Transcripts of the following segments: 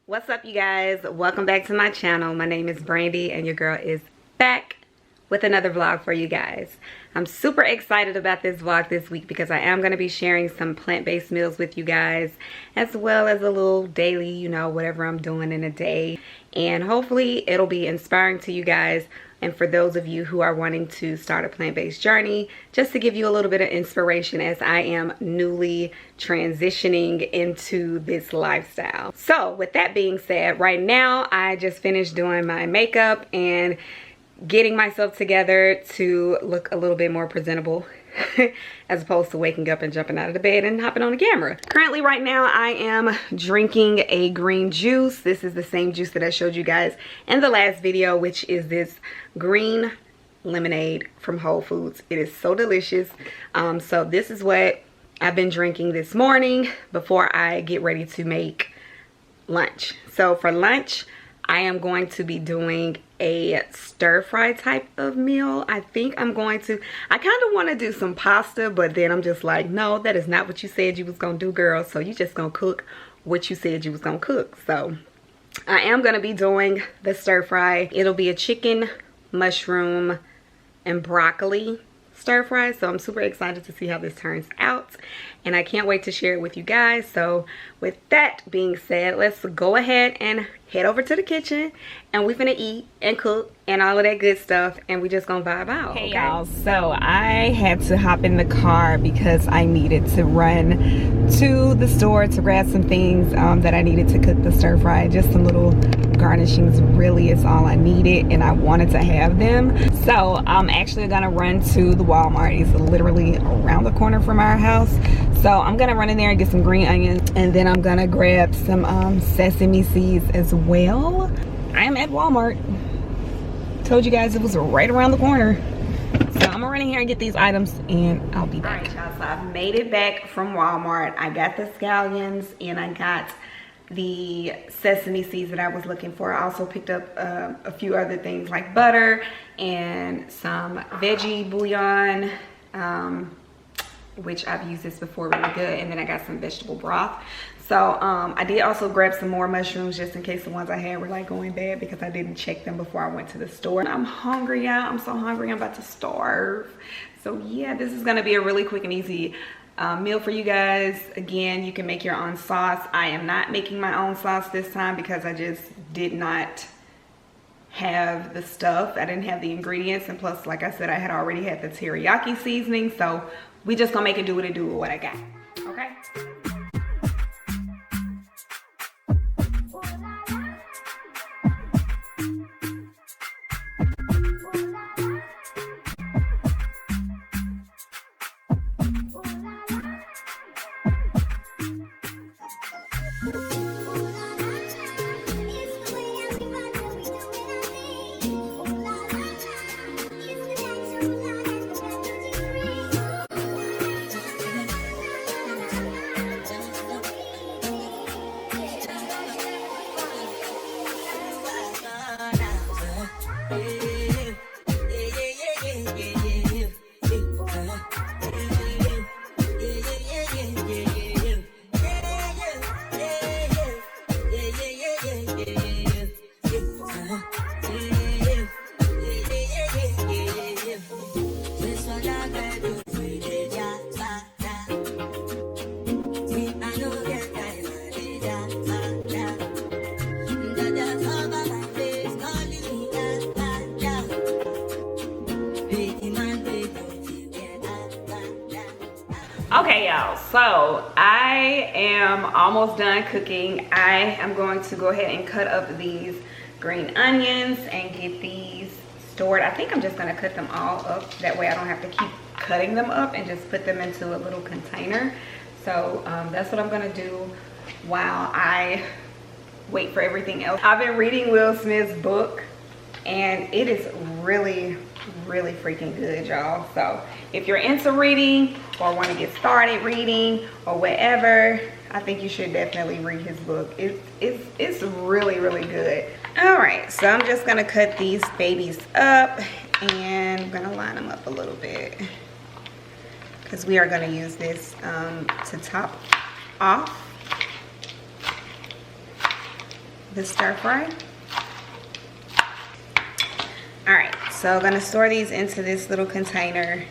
What's up, you guys? Welcome back to my channel. My name is Brandy and your girl is back with another vlog for you guys. I'm super excited about this vlog this week because I am going to be sharing some plant-based meals with you guys, as well as a little daily, you know, whatever I'm doing in a day. And hopefully it'll be inspiring to you guys, and for those of you who are wanting to start a plant-based journey, just to give you a little bit of inspiration as I am newly transitioning into this lifestyle. So with that being said, right now I just finished doing my makeup and getting myself together to look a little bit more presentable as opposed to waking up and jumping out of the bed and hopping on the camera. Currently right now I am drinking a green juice. This is the same juice that I showed you guys in the last video, which is this green lemonade from Whole Foods. It is so delicious. So this is what I've been drinking this morning before I get ready to make lunch. So for lunch I am going to be doing a stir-fry type of meal. I think I'm going to, I kind of want to do some pasta, but then I'm just like, no, that is not what you said you was gonna do, girl. So you just gonna cook what you said you was gonna cook. So I am gonna be doing the stir-fry. It'll be a chicken, mushroom, and broccoli stir-fry. So I'm super excited to see how this turns out, and I can't wait to share it with you guys. So with that being said, let's go ahead and head over to the kitchen, and we're gonna eat and cook and all of that good stuff, and we just gonna vibe out. Hey y'all, so I had to hop in the car because I needed to run to the store to grab some things that I needed to cook the stir fry. Just some little garnishings really is all I needed, and I wanted to have them. So I'm actually gonna run to the Walmart. It's literally around the corner from our house. So I'm gonna run in there and get some green onions, and then I'm gonna grab some sesame seeds as well. I am at Walmart. Told you guys it was right around the corner. So I'm gonna run in here and get these items, and I'll be back. All right, y'all, so I've made it back from Walmart. I got the scallions and I got the sesame seeds that I was looking for. I also picked up a few other things like butter and some veggie bouillon, which I've used this before, really good. And then I got some vegetable broth. So I did also grab some more mushrooms just in case the ones I had were like going bad, because I didn't check them before I went to the store. I'm hungry, y'all. I'm so hungry. I'm about to starve. So yeah, this is gonna be a really quick and easy meal for you guys. Again, you can make your own sauce. I am not making my own sauce this time because I just did not have the stuff. I didn't have the ingredients, and plus, like I said, I had already had the teriyaki seasoning. So we just gonna make it do what it do with what I got. Okay. Okay, y'all, so I am almost done cooking. I am going to go ahead and cut up these green onions and get these stored. I think I'm just gonna cut them all up. That way I don't have to keep cutting them up, and just put them into a little container. So that's what I'm gonna do while I wait for everything else. I've been reading Will Smith's book, and it is really freaking good, y'all. So if you're into reading or want to get started reading or whatever, I think you should definitely read his book. It's really good. All right, so I'm just gonna cut these babies up, and I'm gonna line them up a little bit because we are gonna use this to top off. the stir fry. All right, so I'm gonna store these into this little container.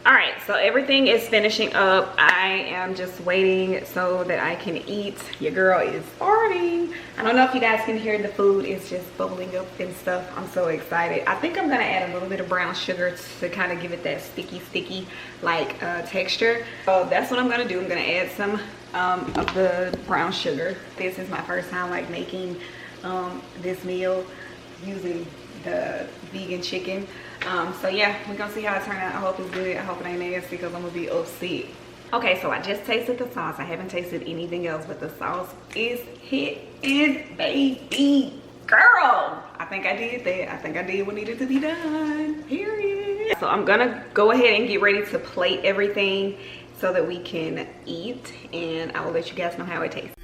All right, so everything is finishing up. I am just waiting so that I can eat. Your girl is starting. I don't know if you guys can hear the food is just bubbling up and stuff. I'm so excited. I think I'm gonna add a little bit of brown sugar to kind of give it that sticky like texture. So that's what I'm gonna do. I'm gonna add some of the brown sugar. This is my first time like making this meal using the vegan chicken. So yeah, we're gonna see how it turns out. I hope it's good. I hope it ain't nasty because I'm gonna be upset. Okay, so I just tasted the sauce. I haven't tasted anything else, but the sauce is hitting, baby girl. I think I did that. I think I did what needed to be done, period. So I'm gonna go ahead and get ready to plate everything so that we can eat, and I will let you guys know how it tastes.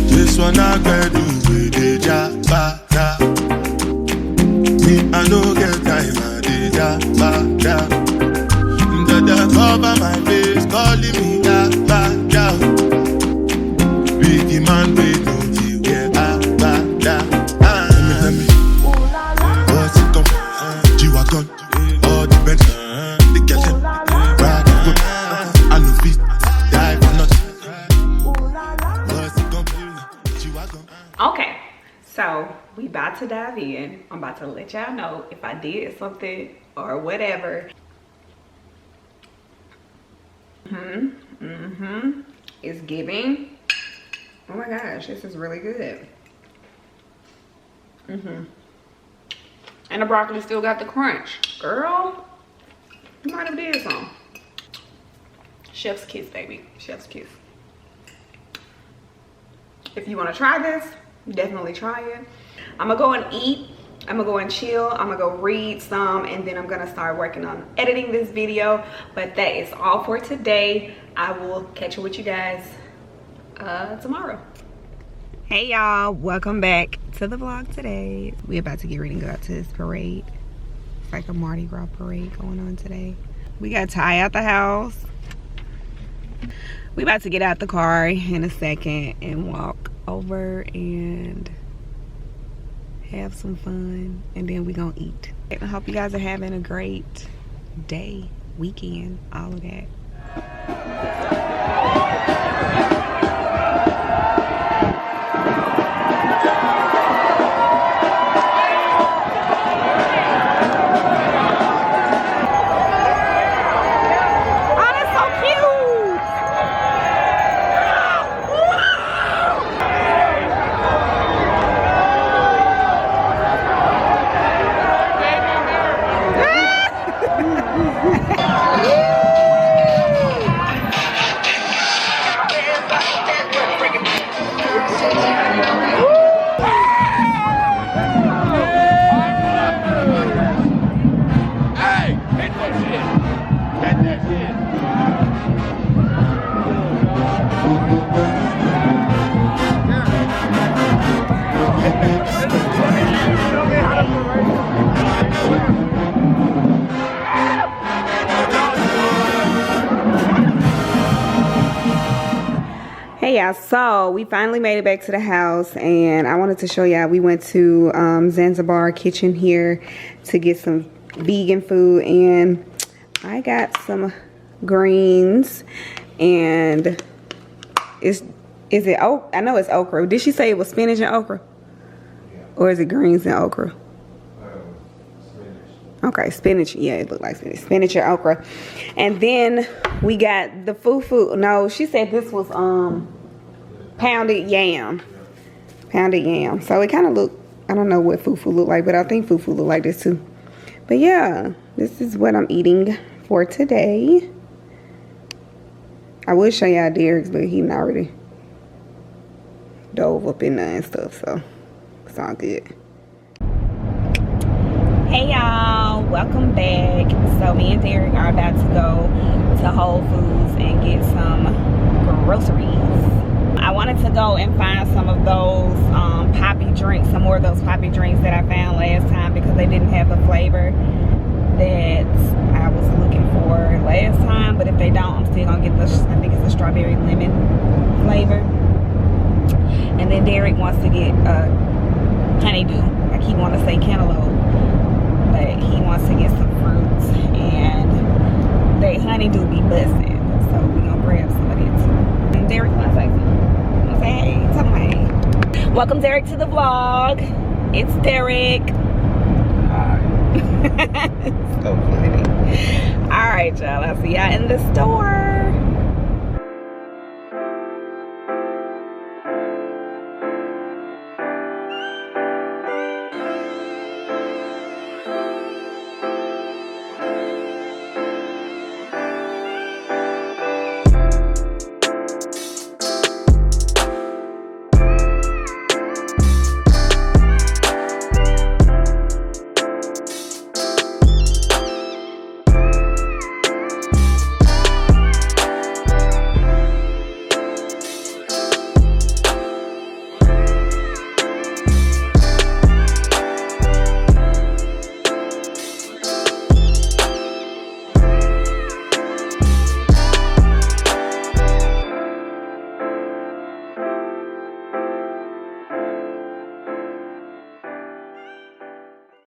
This one I can do with the jabba. I know get time at the jabba. Dada cover my face, calling me jabba. Biggie man, wait till you get abada. Tell me, what's it come? G-Wagon, all the Benz, the girl, ride the whip. I know feet, die for nothing. What's it come? G-Wagon. Okay, so we about to dive in. I'm about to let y'all know if I did something or whatever. It's giving. Oh my gosh, this is really good. And the broccoli still got the crunch. Girl, you might have did some. Chef's kiss, baby. Chef's kiss. If you want to try this, definitely try it. I'm gonna go and eat. I'm gonna go and chill. I'm gonna go read some, and then I'm gonna start working on editing this video. But that is all for today. I will catch you with you guys tomorrow. Hey y'all, welcome back to the vlog today. We're about to get ready and go out to this parade. It's like a Mardi Gras parade going on today. We got Ty out the house. We about to get out the car in a second and walk over and have some fun, and then we gonna eat. I hope you guys are having a great day, weekend, all of that. Hey y'all, so we finally made it back to the house, and I wanted to show y'all we went to Zanzibar Kitchen here to get some vegan food, and I got some greens, and is it okra? I know it's okra. Did she say it was spinach and okra? Or is it greens and okra? Okay, spinach. Yeah, it looked like spinach. Spinach and okra. And then we got the fufu. No, she said this was pounded yam. Pounded yam. So it kind of looked, I don't know what fufu looked like, but I think fufu looked like this too. But yeah, this is what I'm eating for today. I would show y'all Derek's, but he already dove up in there and stuff, so it's all good. Hey y'all, welcome back. So me and Derek are about to go to Whole Foods and get some groceries. I wanted to go and find some of those poppy drinks, some more of those poppy drinks that I found last time, because they didn't have the flavor that I was looking for last time. But if they don't, I'm still gonna get the, I think it's the strawberry lemon flavor. And then Derek wants to get honeydew. Like he want to say cantaloupe, but he wants to get some fruits, and they honeydew be busting. So we're gonna grab some of it too. And Derek wants to say something. Say hey, tell him hey. Welcome Derek to the vlog. It's Derek. Hi. So funny. Alright y'all, I'll see y'all in the store.